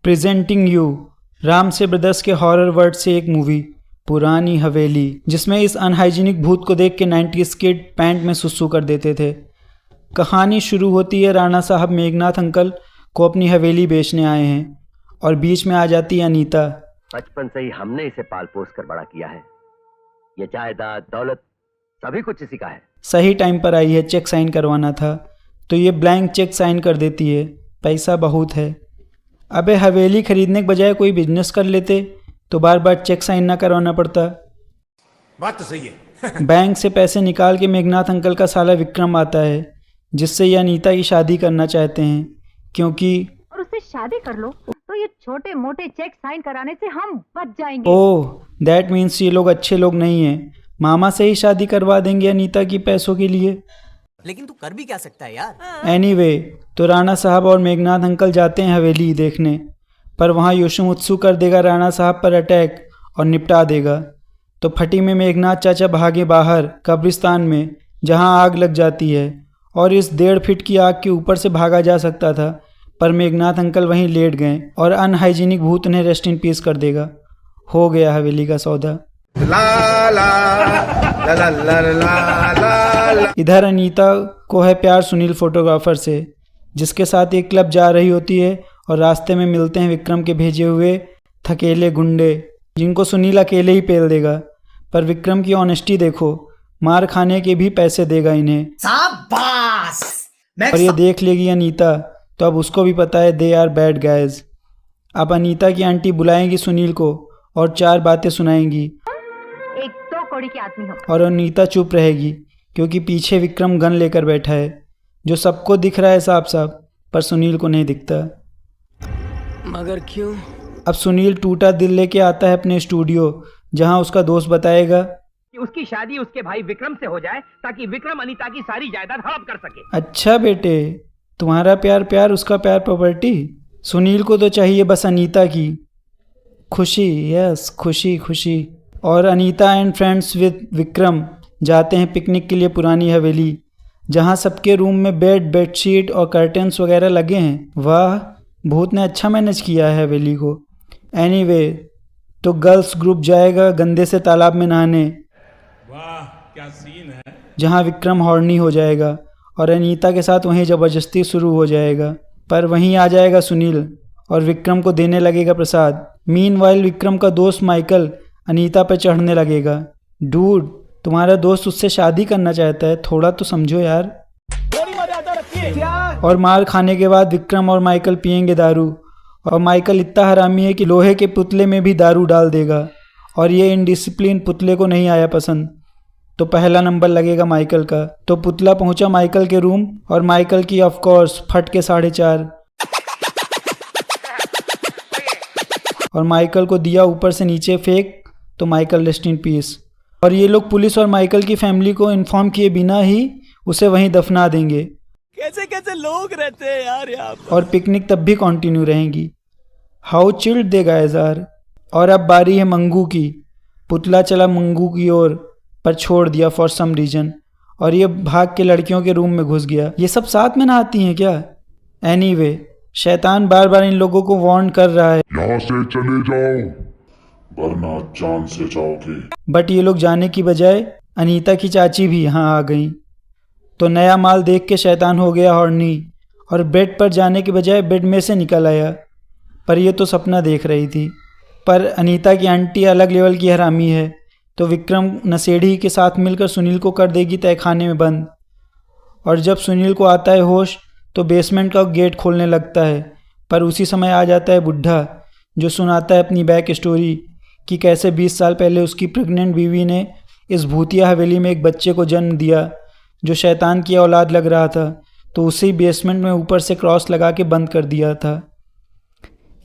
Presenting you Ram से brothers के horror word से एक मूवी पुरानी हवेली, जिसमें इस अनहाइजीनिक भूत को देख के 90s किड पैंट में सुसु कर देते थे। कहानी शुरू होती है राणा साहब मेघनाथ अंकल को अपनी हवेली बेचने आए हैं और बीच में आ जाती है अनीता। बचपन से ही हमने इसे पाल पोस कर बड़ा किया है, ये जायदाद दौलत सभी कुछ इसी का है। सही टाइम पर आई है, चेक साइन करवाना था तो ये ब्लैंक चेक साइन कर देती है, पैसा बहुत है। अबे हवेली खरीदने के बजाय कोई बिजनेस कर लेते तो बार बार चेक साइन ना करवाना पड़ता। बात तो सही है। बैंक से पैसे निकाल के मेघनाथ अंकल का साला विक्रम आता है, जिससे ये अनीता की शादी करना चाहते हैं क्योंकि और उससे शादी कर लो तो ये छोटे मोटे चेक साइन कराने से हम बच जाएंगे। ओह दैट मीन्स ये लोग अच्छे लोग नहीं हैं, मामा से ही शादी करवा देंगे अनीता की पैसों के लिए। लेकिन तू कर भी क्या सकता है यार। एनीवे, तो राणा साहब और मेघनाथ अंकल जाते हैं हवेली देखने, पर वहाँ योशिमुत्सु कर देगा राणा साहब पर अटैक और निपटा देगा। तो फटी में मेघनाथ चाचा भागे बाहर कब्रिस्तान में, जहाँ आग लग जाती है और इस 1.5 फीट की आग के ऊपर से भागा जा सकता था, पर मेघनाथ अंकल वहीं लेट गए और अनहाइजीनिक भूत उन्हें रेस्ट इन पीस कर देगा। हो गया हवेली का सौदा। इधर अनीता को है प्यार सुनील फोटोग्राफर से, जिसके साथ एक क्लब जा रही होती है और रास्ते में मिलते हैं विक्रम के भेजे हुए थकेले गुंडे, जिनको सुनील अकेले ही पेल देगा। पर विक्रम की ऑनेस्टी देखो, मार खाने के भी पैसे देगा इन्हें। शाबाश। और ये देख लेगी अनीता तो अब उसको भी पता है दे आर बैड गाइज। अब अनीता की आंटी बुलाएंगी सुनील को और 4 बातें सुनाएंगी एक तो कौड़ी की आदमी हो। और अनीता चुप रहेगी क्योंकि पीछे विक्रम गन लेकर बैठा है, जो सबको दिख रहा है साफ साफ, पर सुनील को नहीं दिखता। मगर क्यों? अब सुनील टूटा दिल लेके आता है अपने स्टूडियो, जहां उसका दोस्त बताएगा कि उसकी शादी उसके भाई विक्रम से हो जाए ताकि विक्रम अनीता की सारी जायदाद हड़प कर सके। अच्छा बेटे, तुम्हारा प्यार प्यार, उसका प्यार प्रॉपर्टी। सुनील को तो चाहिए बस अनीता की खुशी, यस खुशी खुशी। और Anita and friends with Vikram जाते हैं पिकनिक के लिए पुरानी हवेली, जहां सबके रूम में बेड, बेडशीट और कर्टन्स वगैरह लगे हैं। वाह, भूत ने अच्छा मैनेज किया है हवेली को। एनीवे, तो गर्ल्स ग्रुप जाएगा गंदे से तालाब में नहाने, वाह क्या सीन है। जहां विक्रम हॉर्नी हो जाएगा और अनीता के साथ वहीं ज़बरदस्ती शुरू हो जाएगा। पर वहीं आ जाएगा सुनील और विक्रम को देने लगेगा प्रसाद। मीनवाइल विक्रम का दोस्त माइकल अनीता पर चढ़ने लगेगा। डूड, तुम्हारा दोस्त उससे शादी करना चाहता है, थोड़ा तो समझो यार। और मार खाने के बाद विक्रम और माइकल पियेंगे दारू, और माइकल इतना हरामी है कि लोहे के पुतले में भी दारू डाल देगा, और ये इनडिसिप्लिन पुतले को नहीं आया पसंद, तो पहला नंबर लगेगा माइकल का। तो पुतला पहुंचा माइकल के रूम और माइकल की ऑफ कोर्स फट के 4.5 और माइकल को दिया ऊपर से नीचे फेंक, तो माइकल रेस्ट इन पीस। और ये लोग पुलिस और माइकल की फैमिली को इन्फॉर्म किए बिना ही उसे वहीं दफना देंगे। कैसे कैसे लोग रहते हैं यार यहाँ पर। और पिकनिक तब भी कंटिन्यू रहेंगी। How chilled they guys are. और अब बारी है मंगू की। पुतला चला मंगू की ओर, पर छोड़ दिया फॉर सम रीजन, और ये भाग के लड़कियों के रूम में घुस गया। ये सब साथ में नहाती हैं क्या? एनीवे, शैतान बार बार इन लोगों को वार्न कर रहा है, यहाँ से चले जाओ वरना जान से जाओगे। बट ये लोग जाने की बजाय अनीता की चाची भी यहाँ आ गई। तो नया माल देख के शैतान हो गया हॉर्नी और बेड पर जाने के बजाय बेड में से निकल आया। पर ये तो सपना देख रही थी। पर अनीता की आंटी अलग लेवल की हरामी है, तो विक्रम नशेड़ी के साथ मिलकर सुनील को कर देगी तहखाने में बंद। और जब सुनील को आता है होश, तो बेसमेंट का गेट खोलने लगता है, पर उसी समय आ जाता है बुढ़ा, जो सुनाता है अपनी बैक स्टोरी कि कैसे 20 साल पहले उसकी प्रेग्नेंट बीवी ने इस भूतिया हवेली में एक बच्चे को जन्म दिया जो शैतान की औलाद लग रहा था, तो उसी बेसमेंट में ऊपर से क्रॉस लगा के बंद कर दिया था।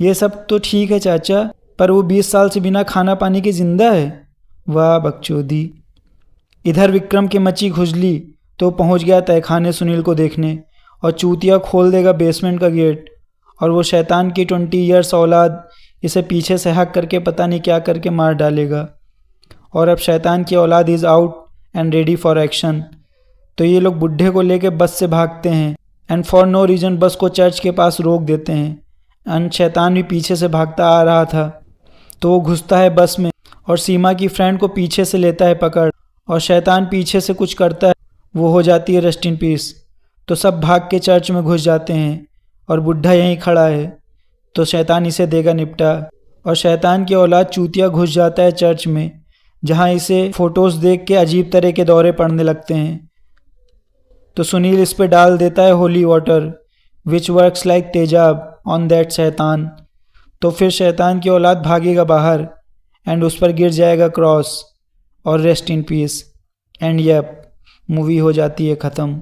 ये सब तो ठीक है चाचा, पर वो 20 साल से बिना खाना पानी के जिंदा है। वाह बकचोदी। इधर विक्रम की मची खुजली तो पहुंच गया तहखाने सुनील को देखने, और चूतिया खोल देगा बेसमेंट का गेट, और वो शैतान की 20 ईयर्स औलाद इसे पीछे से हक करके पता नहीं क्या करके मार डालेगा। और अब शैतान की औलाद is out and ready for action. तो ये लोग बुढ़े को लेके बस से भागते हैं एंड फॉर नो रीज़न बस को चर्च के पास रोक देते हैं एंड शैतान भी पीछे से भागता आ रहा था। तो वो घुसता है बस में और सीमा की फ्रेंड को पीछे से लेता है पकड़, और शैतान पीछे से कुछ करता है, वो हो जाती है रेस्ट इन पीस। तो सब भाग के चर्च में घुस जाते हैं और बुढ़ा यहीं खड़ा है, तो शैतान इसे देगा निपटा। और शैतान की औलाद चूतिया घुस जाता है चर्च में, जहाँ इसे फ़ोटोज़ देख के अजीब तरह के दौरे पड़ने लगते हैं। तो सुनील इस पे डाल देता है holy water which works like तेजाब ऑन दैट शैतान। तो फिर शैतान की औलाद भागेगा बाहर एंड उस पर गिर जाएगा क्रॉस और rest in peace. And yup, movie हो जाती है ख़त्म।